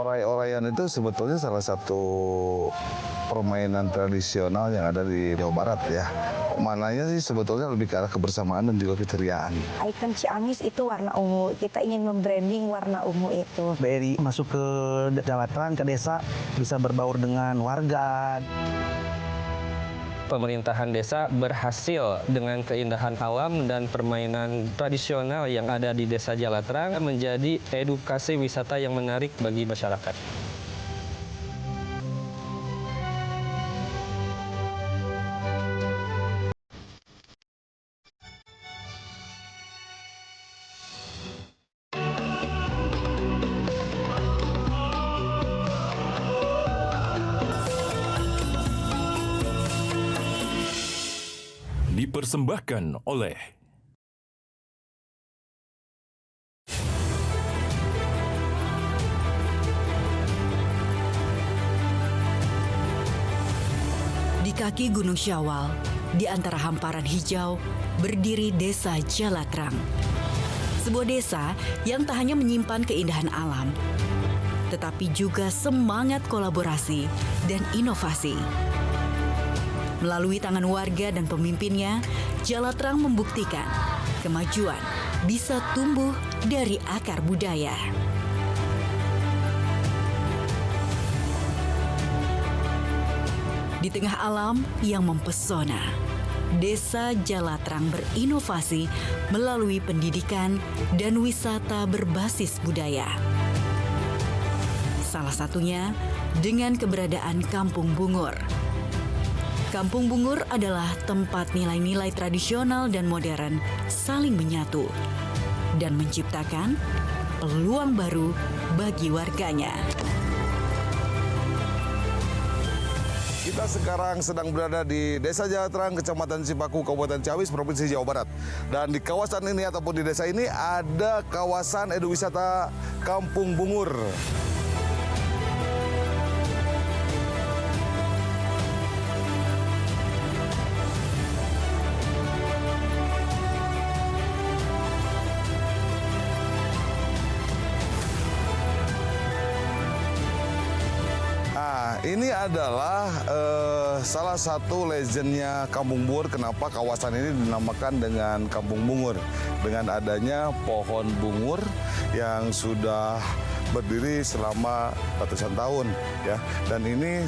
Oray-orayan itu sebetulnya salah satu permainan tradisional yang ada di Jawa Barat ya. Mananya sih sebetulnya lebih ke arah kebersamaan dan juga keceriaan. Ikon Ciamis itu warna ungu. Kita ingin membranding warna ungu itu. BRI masuk ke Jalatran, ke desa, bisa berbaur dengan warga. Pemerintahan desa berhasil dengan keindahan alam dan permainan tradisional yang ada di Desa Jalatrang menjadi edukasi wisata yang menarik bagi masyarakat. Dipersembahkan oleh di kaki Gunung Syawal, di antara hamparan hijau, berdiri Desa Jalatrang. Sebuah desa yang tak hanya menyimpan keindahan alam, tetapi juga semangat kolaborasi dan inovasi. Melalui tangan warga dan pemimpinnya, Jalatrang membuktikan kemajuan bisa tumbuh dari akar budaya. Di tengah alam yang mempesona, Desa Jalatrang berinovasi melalui pendidikan dan wisata berbasis budaya. Salah satunya dengan keberadaan Kampung Bungur. Kampung Bungur adalah tempat nilai-nilai tradisional dan modern saling menyatu dan menciptakan peluang baru bagi warganya. Kita sekarang sedang berada di Desa Jalatrang, Kecamatan Cipaku, Kabupaten Ciamis, Provinsi Jawa Barat. Dan di kawasan ini ataupun di desa ini ada kawasan eduwisata Kampung Bungur. Ini adalah salah satu legendnya Kampung Bungur. Kenapa kawasan ini dinamakan dengan Kampung Bungur? Dengan adanya pohon bungur yang sudah berdiri selama ratusan tahun, ya. Dan ini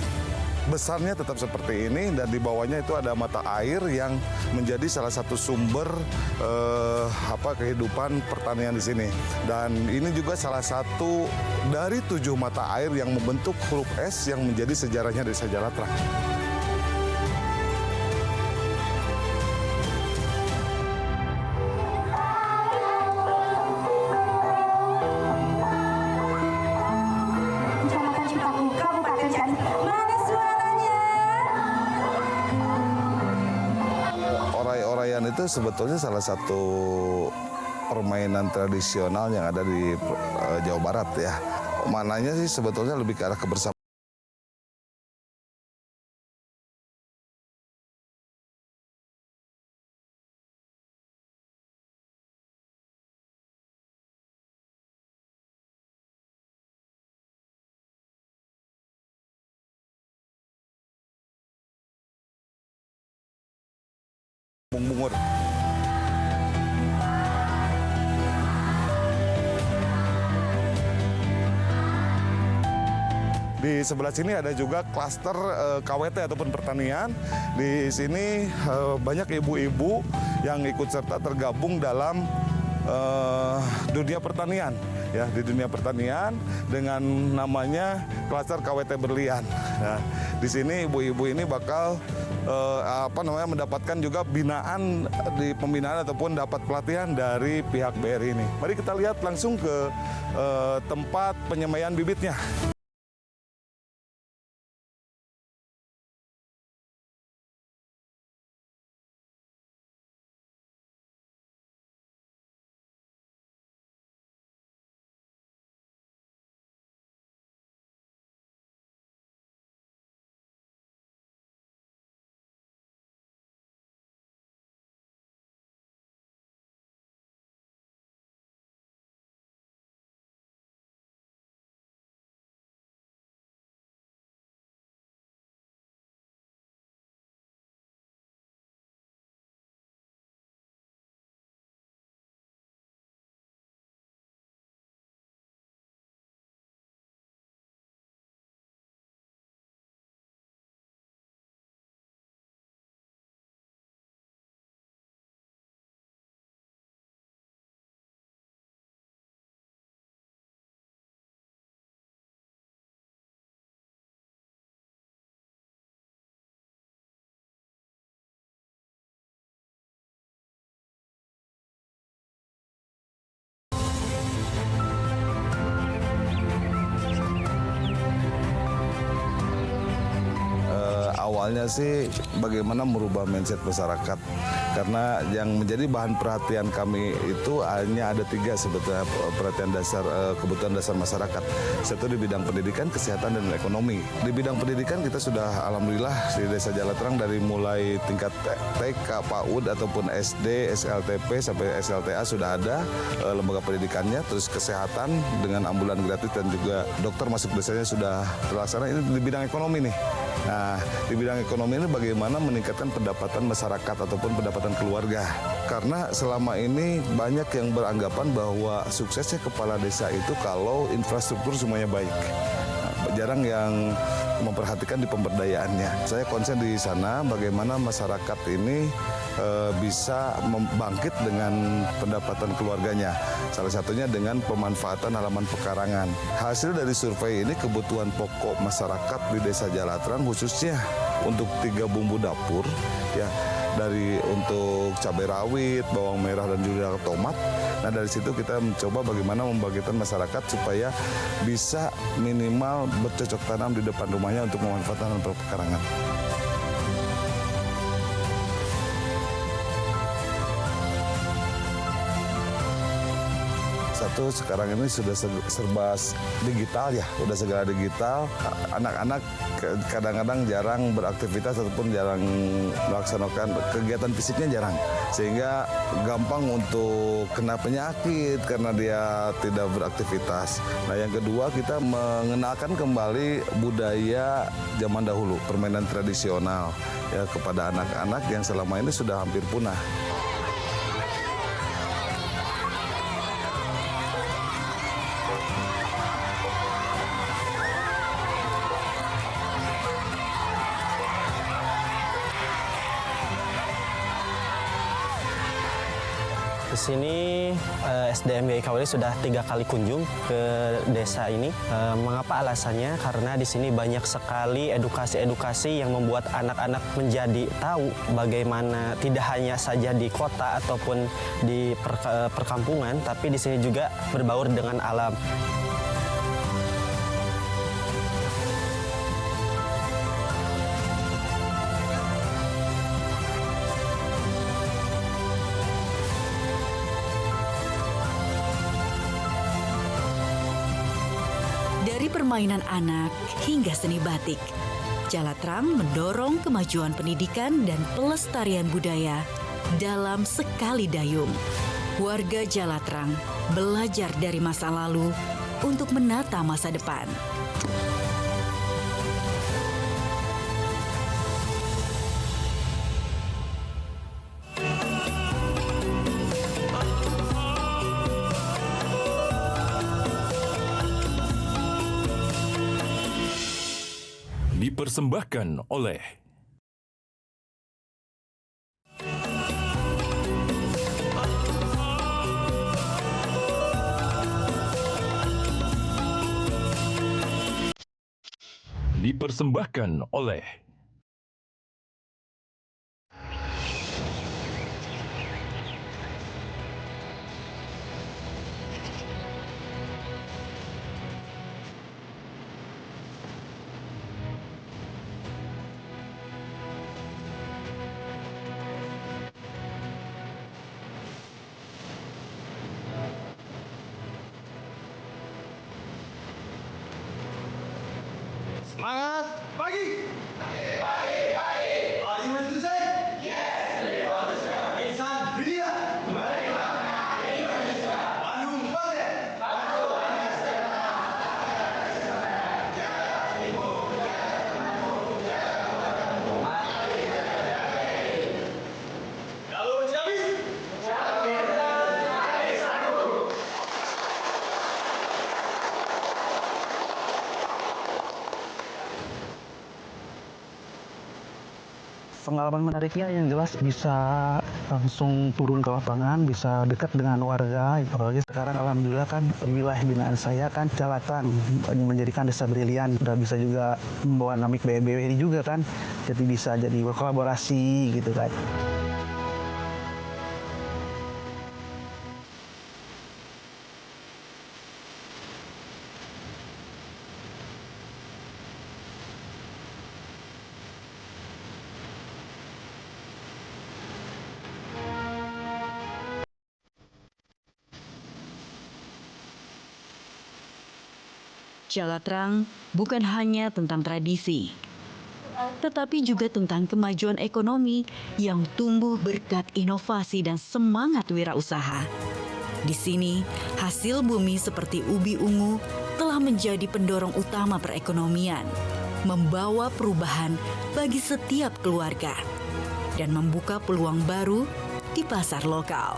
besarnya tetap seperti ini, dan di bawahnya itu ada mata air yang menjadi salah satu sumber kehidupan pertanian di sini. Dan ini juga salah satu dari 7 mata air yang membentuk huruf S yang menjadi sejarahnya Desa Jalatrang. Kecamatan Cipaku, Kabupaten Ciamis. Mana suaranya? Oray-orayan itu sebetulnya salah satu permainan tradisional yang ada di Jawa Barat ya. Mananya sih sebetulnya lebih ke arah kebersamaan. Kampung Bungur. Di sebelah sini ada juga klaster KWT ataupun pertanian. Di sini banyak ibu-ibu yang ikut serta tergabung dalam dunia pertanian. Ya, di dunia pertanian dengan namanya klaster KWT Berlian. Nah, di sini ibu-ibu ini bakal mendapatkan juga binaan di pembinaan ataupun dapat pelatihan dari pihak BRI ini. Mari kita lihat langsung ke tempat penyemaian bibitnya. awalnya sih bagaimana merubah mindset masyarakat. Karena yang menjadi bahan perhatian kami itu hanya ada 3 sebetulnya perhatian dasar, kebutuhan dasar masyarakat. Satu di bidang pendidikan, kesehatan, dan ekonomi. Di bidang pendidikan kita sudah alhamdulillah di Desa Jalatrang dari mulai tingkat TK, PAUD ataupun SD, SLTP sampai SLTA sudah ada lembaga pendidikannya. Terus kesehatan dengan ambulan gratis dan juga dokter masuk desanya sudah terlaksana. Ini di bidang ekonomi nih. Nah, di bidang ekonomi ini bagaimana meningkatkan pendapatan masyarakat ataupun pendapatan keluarga. Karena selama ini banyak yang beranggapan bahwa suksesnya kepala desa itu kalau infrastruktur semuanya baik. Jarang yang memperhatikan di pemberdayaannya. Saya konsen di sana bagaimana masyarakat ini bisa bangkit dengan pendapatan keluarganya. Salah satunya dengan pemanfaatan halaman pekarangan. Hasil dari survei ini kebutuhan pokok masyarakat di Desa Jalatrang khususnya untuk 3 bumbu dapur ya, dari untuk cabai rawit, bawang merah dan juga tomat. Nah, dari situ kita mencoba bagaimana membagikan masyarakat supaya bisa minimal bercocok tanam di depan rumahnya untuk memanfaatkan halaman pekarangan. Satu, sekarang ini sudah serba digital ya, udah segala digital. Anak-anak kadang-kadang jarang beraktivitas ataupun jarang melaksanakan kegiatan fisiknya jarang. Sehingga gampang untuk kena penyakit karena dia tidak beraktivitas. Nah, yang kedua kita mengenalkan kembali budaya zaman dahulu, permainan tradisional ya kepada anak-anak yang selama ini sudah hampir punah. Di sini SDM GIKWD sudah 3 kali kunjung ke desa ini. Mengapa alasannya? Karena di sini banyak sekali edukasi-edukasi yang membuat anak-anak menjadi tahu bagaimana tidak hanya saja di kota ataupun di perkampungan, tapi di sini juga berbaur dengan alam. Dari permainan anak hingga seni batik, Jalatrang mendorong kemajuan pendidikan dan pelestarian budaya dalam sekali dayung. Warga Jalatrang belajar dari masa lalu untuk menata masa depan. Dipersembahkan oleh Semangat pagi. Pagi. Pagi Indonesia. Yes, Indonesia. Insan Dunia. Merdeka. Indonesia. Bandung Bangsa. Kalau siapis. Pengalaman menariknya yang jelas bisa langsung turun ke lapangan, bisa dekat dengan warga. Apalagi sekarang alhamdulillah kan wilayah binaan saya kan Jalatrang menjadikan desa brilian. Udah bisa juga membawa namik BBW juga kan. Jadi bisa jadi berkolaborasi gitu kan. Jalatrang bukan hanya tentang tradisi, tetapi juga tentang kemajuan ekonomi yang tumbuh berkat inovasi dan semangat wirausaha. Di sini, hasil bumi seperti ubi ungu telah menjadi pendorong utama perekonomian, membawa perubahan bagi setiap keluarga, dan membuka peluang baru di pasar lokal.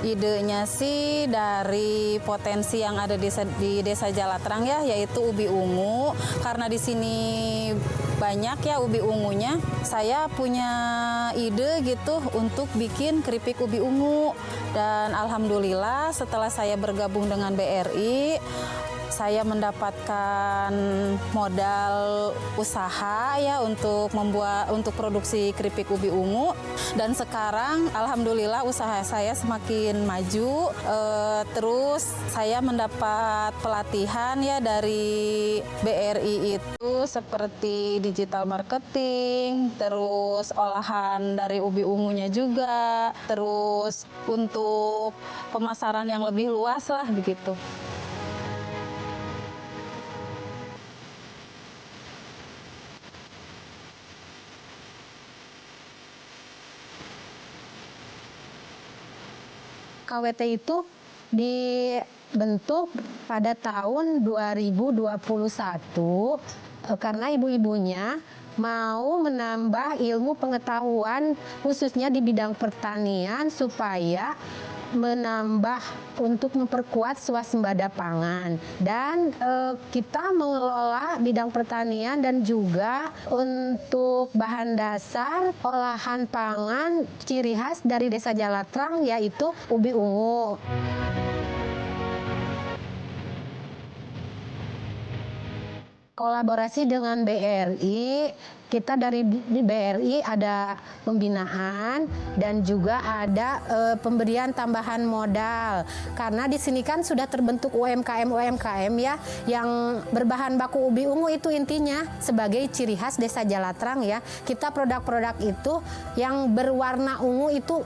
Idenya sih dari potensi yang ada di Desa Jalatrang ya, yaitu ubi ungu. Karena di sini banyak ya ubi ungunya, saya punya ide gitu untuk bikin keripik ubi ungu. Dan alhamdulillah setelah saya bergabung dengan BRI, saya mendapatkan modal usaha ya untuk produksi keripik ubi ungu, dan sekarang alhamdulillah usaha saya semakin maju. Terus saya mendapat pelatihan ya dari BRI itu seperti digital marketing, terus olahan dari ubi ungunya juga, terus untuk pemasaran yang lebih luas lah begitu. KWT itu dibentuk pada tahun 2021 karena ibu-ibunya mau menambah ilmu pengetahuan khususnya di bidang pertanian supaya menambah untuk memperkuat swasembada pangan, dan kita mengelola bidang pertanian dan juga untuk bahan dasar olahan pangan ciri khas dari Desa Jalatrang yaitu ubi ungu. Kolaborasi dengan BRI, kita dari BRI ada pembinaan dan juga ada pemberian tambahan modal. Karena di sini kan sudah terbentuk UMKM ya yang berbahan baku ubi ungu, itu intinya sebagai ciri khas Desa Jalatrang ya. Kita produk-produk itu yang berwarna ungu itu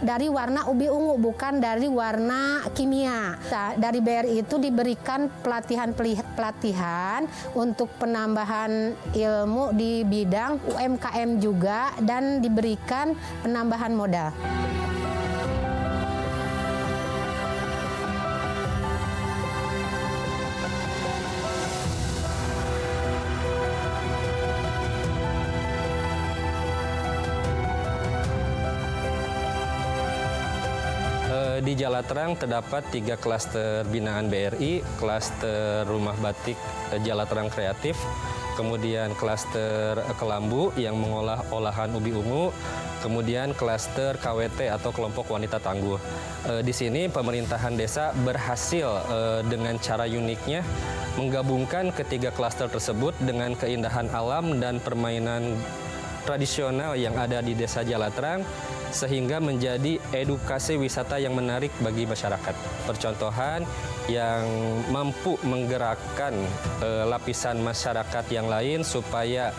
dari warna ubi ungu, bukan dari warna kimia. Nah, dari BRI itu diberikan pelatihan untuk penambahan ilmu di bidang UMKM juga, dan diberikan penambahan modal. Di Jalatrang terdapat 3 klaster binaan BRI, klaster rumah batik Jalatrang Kreatif, kemudian klaster Kelambu yang mengolah olahan ubi ungu, kemudian klaster KWT atau kelompok wanita tangguh. Di sini pemerintahan desa berhasil dengan cara uniknya menggabungkan ketiga klaster tersebut dengan keindahan alam dan permainan tradisional yang ada di Desa Jalatrang, sehingga menjadi edukasi wisata yang menarik bagi masyarakat. Percontohan yang mampu menggerakkan lapisan masyarakat yang lain supaya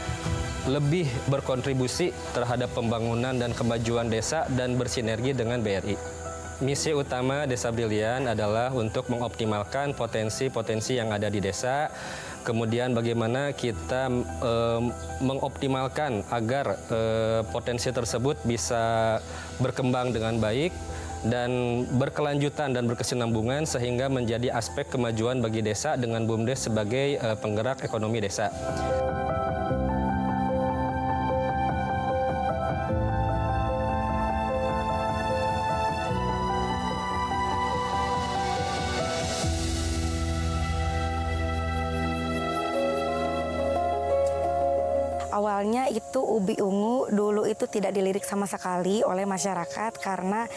lebih berkontribusi terhadap pembangunan dan kemajuan desa dan bersinergi dengan BRI. Misi utama Desa Brilian adalah untuk mengoptimalkan potensi-potensi yang ada di desa, kemudian bagaimana kita mengoptimalkan agar potensi tersebut bisa berkembang dengan baik dan berkelanjutan dan berkesinambungan sehingga menjadi aspek kemajuan bagi desa dengan BUMDes sebagai penggerak ekonomi desa. Awalnya itu ubi ungu dulu itu tidak dilirik sama sekali oleh masyarakat karena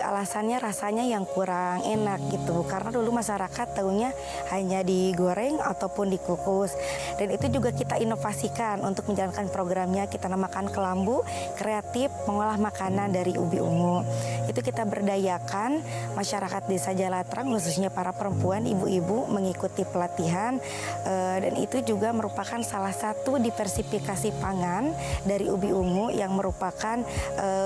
alasannya rasanya yang kurang enak gitu. Karena dulu masyarakat tahunya hanya digoreng ataupun dikukus. Dan itu juga kita inovasikan untuk menjalankan programnya, kita namakan Kelambu Kreatif Mengolah Makanan dari Ubi Ungu. Itu kita berdayakan masyarakat Desa Jalatrang, khususnya para perempuan, ibu-ibu mengikuti pelatihan, dan itu juga merupakan salah satu diversifikasi pangan dari Ubi Ungu yang merupakan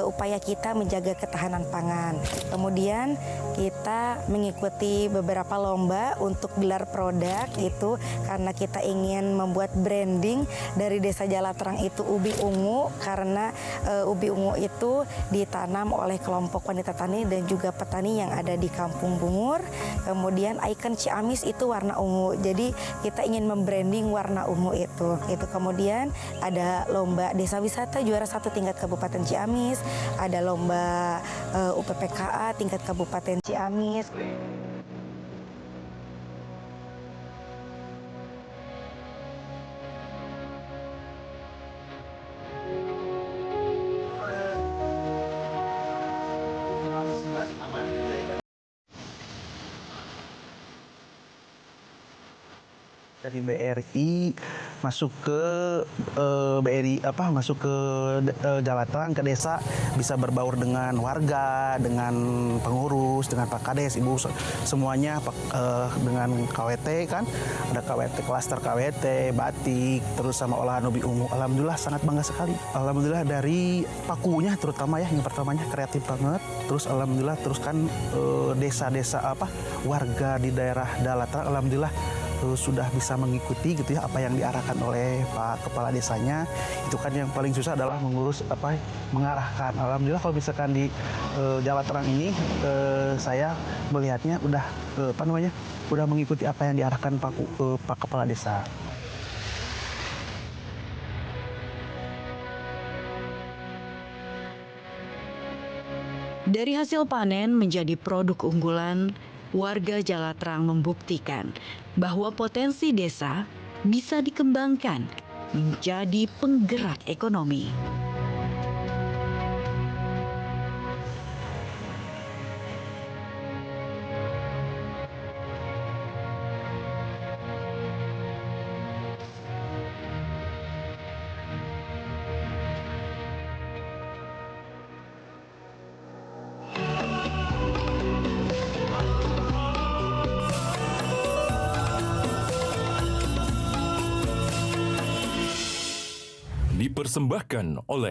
upaya kita menjaga ketahanan pangan. Kemudian kita mengikuti beberapa lomba untuk gelar produk itu karena kita ingin membuat branding dari Desa Jalatrang itu Ubi Ungu, karena ubi ungu itu ditanam oleh kelompok wanita tani dan juga petani yang ada di Kampung Bungur. Kemudian ikon Ciamis itu warna ungu, jadi kita ingin membranding warna ungu itu. Kemudian ada lomba desa wisata juara 1 tingkat Kabupaten Ciamis, ada lomba UPPKA tingkat Kabupaten Ciamis. Dari BRI masuk ke Jalatrang, ke desa, bisa berbaur dengan warga, dengan pengurus, dengan Pak Kades, Ibu, semuanya dengan KWT kan, ada KWT, klaster KWT, batik, terus sama olahan ubi ungu. Alhamdulillah sangat bangga sekali. Alhamdulillah dari pakunya terutama ya, yang pertamanya kreatif banget. Terus alhamdulillah terus kan desa-desa warga di daerah Jalatrang alhamdulillah sudah bisa mengikuti gitu ya apa yang diarahkan oleh Pak Kepala Desanya. Itu kan yang paling susah adalah mengurus mengarahkan. Alhamdulillah kalau misalkan di Jalatrang ini saya melihatnya udah udah mengikuti apa yang diarahkan Pak Kepala Desa. Dari hasil panen menjadi produk unggulan, warga Jalatrang membuktikan bahwa potensi desa bisa dikembangkan menjadi penggerak ekonomi. Dipersembahkan oleh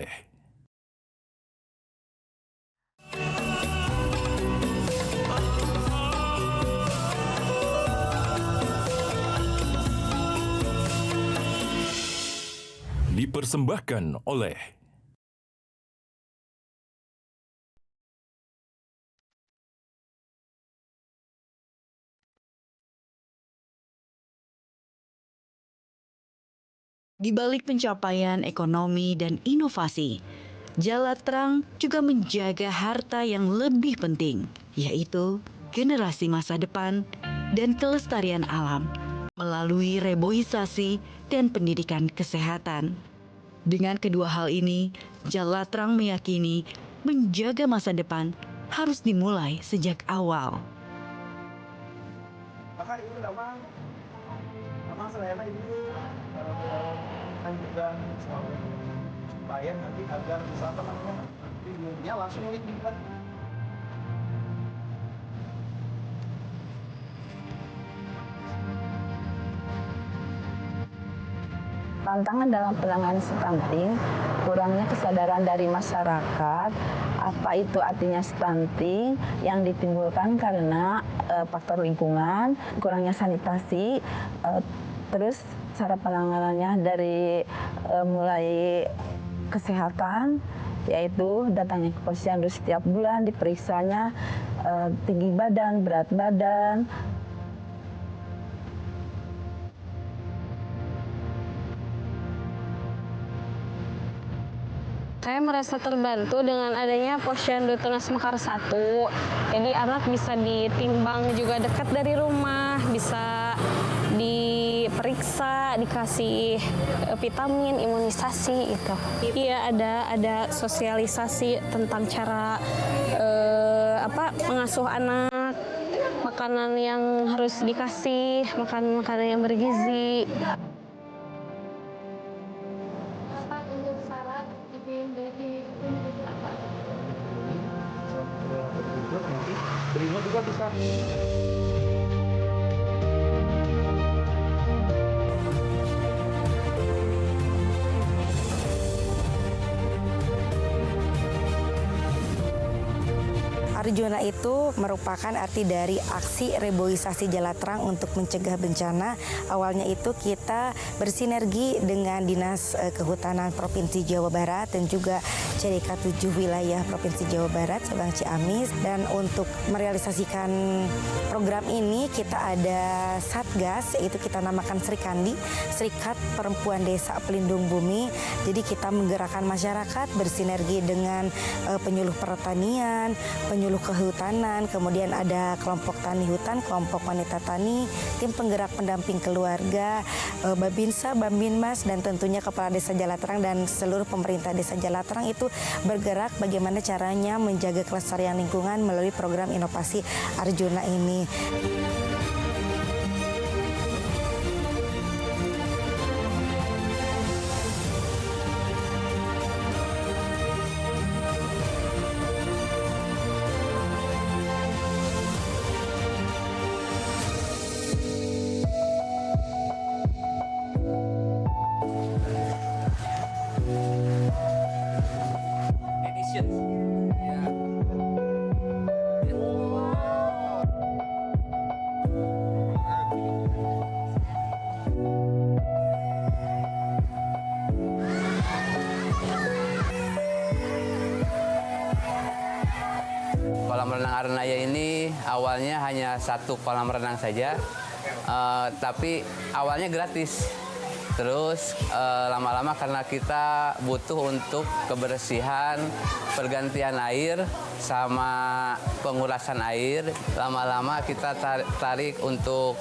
Di balik pencapaian ekonomi dan inovasi, Jalatrang juga menjaga harta yang lebih penting, yaitu generasi masa depan dan kelestarian alam melalui reboisasi dan pendidikan kesehatan. Dengan kedua hal ini, Jalatrang meyakini menjaga masa depan harus dimulai sejak awal. Juga supaya nanti agar bisa nanti langsung dibuat. Tantangan dalam penanganan stunting, kurangnya kesadaran dari masyarakat apa itu artinya stunting yang ditimbulkan karena faktor lingkungan, kurangnya sanitasi, terus cara penanganannya dari mulai kesehatan, yaitu datangnya ke posyandu setiap bulan, diperiksanya tinggi badan, berat badan. Saya merasa terbantu dengan adanya Posyandu Tunas Mekar 1. Jadi anak bisa ditimbang juga dekat dari rumah, bisa diperiksa, dikasih vitamin, imunisasi itu. Iya, ada sosialisasi tentang cara mengasuh anak, makanan yang harus dikasih, makanan yang bergizi. Remote juga bisa. Arjuna itu merupakan arti dari aksi reboisasi Jalatrang untuk mencegah bencana. Awalnya itu kita bersinergi dengan Dinas Kehutanan Provinsi Jawa Barat dan juga CDK 7 wilayah Provinsi Jawa Barat, Sabang Ciamis. Dan untuk merealisasikan program ini kita ada Satgas, yaitu kita namakan Srikandi, Serikat Perempuan Desa Pelindung Bumi. Jadi kita menggerakkan masyarakat bersinergi dengan penyuluh pertanian, penyuluh kehutanan, kemudian ada kelompok tani hutan, kelompok wanita tani, tim penggerak pendamping keluarga, Babinsa, Bambinmas, dan tentunya Kepala Desa Jalatrang dan seluruh pemerintah Desa Jalatrang itu bergerak bagaimana caranya menjaga kelestarian lingkungan melalui program inovasi Arjuna ini. Kolam renang Arnaya ini awalnya hanya satu kolam renang saja, tapi awalnya gratis. Terus lama-lama karena kita butuh untuk kebersihan, pergantian air, sama pengurasan air, lama-lama kita tarik untuk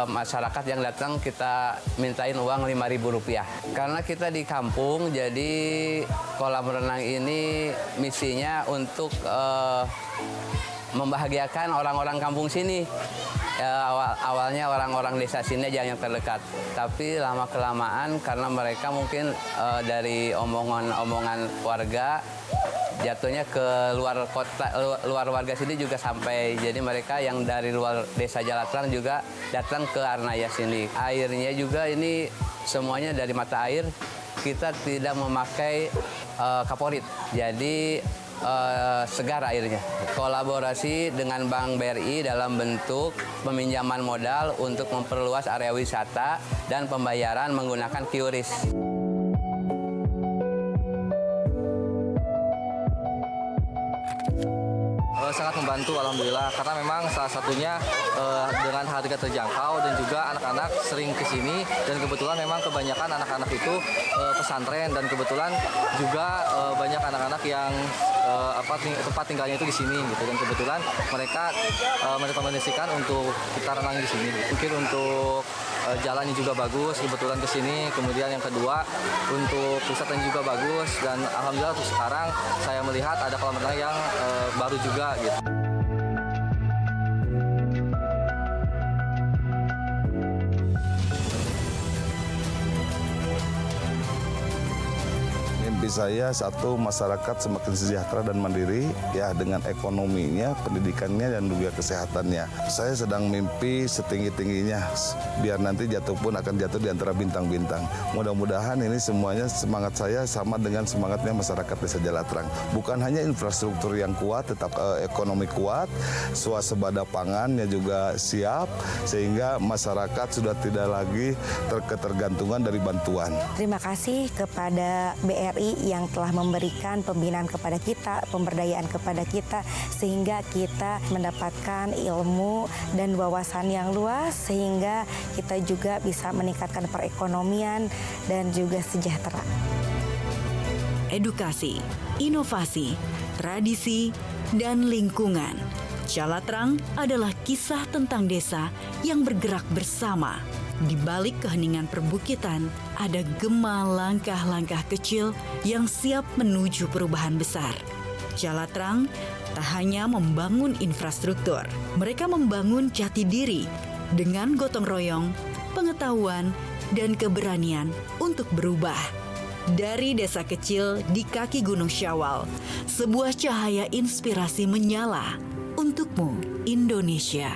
masyarakat yang datang kita mintain uang Rp5.000. Karena kita di kampung, jadi kolam renang ini misinya untuk membahagiakan orang-orang kampung sini. Awalnya orang-orang desa sini aja yang terdekat, tapi lama-kelamaan karena mereka mungkin dari omongan warga jatuhnya ke luar kota, luar warga sini juga sampai. Jadi mereka yang dari luar Desa Jalatrang juga datang ke Arnaya sini. Airnya juga ini semuanya dari mata air. Kita tidak memakai kaporit, jadi segar airnya. Kolaborasi dengan Bank BRI dalam bentuk peminjaman modal untuk memperluas area wisata dan pembayaran menggunakan QRIS. Sangat membantu alhamdulillah, karena memang salah satunya dengan harga terjangkau dan juga anak-anak sering ke sini, dan kebetulan memang kebanyakan anak-anak itu pesantren, dan kebetulan juga banyak anak-anak yang tempat tinggalnya itu di sini gitu, dan kebetulan mereka merekomendasikan untuk kita renang di sini. Mungkin untuk jalannya juga bagus, kebetulan ke sini. Kemudian yang kedua untuk wisatanya juga bagus, dan alhamdulillah untuk sekarang saya melihat ada kolam renang yang baru juga gitu. Mimpi saya satu, masyarakat semakin sejahtera dan mandiri ya, dengan ekonominya, pendidikannya, dan juga kesehatannya. Saya sedang mimpi setinggi-tingginya biar nanti jatuh pun akan jatuh di antara bintang-bintang. Mudah-mudahan ini semuanya semangat saya sama dengan semangatnya masyarakat Desa Jalatrang. Bukan hanya infrastruktur yang kuat, tetap ekonomi kuat, swasembada pangannya juga siap, sehingga masyarakat sudah tidak lagi ketergantungan dari bantuan. Terima kasih kepada BRI yang telah memberikan pembinaan kepada kita, pemberdayaan kepada kita, sehingga kita mendapatkan ilmu dan wawasan yang luas, sehingga kita juga bisa meningkatkan perekonomian dan juga sejahtera. Edukasi, inovasi, tradisi, dan lingkungan. Jalatrang adalah kisah tentang desa yang bergerak bersama. Di balik keheningan perbukitan, ada gema langkah-langkah kecil yang siap menuju perubahan besar. Jalatrang tak hanya membangun infrastruktur, mereka membangun jati diri dengan gotong royong, pengetahuan, dan keberanian untuk berubah. Dari desa kecil di kaki Gunung Syawal, sebuah cahaya inspirasi menyala untuk Untukmu, Indonesia.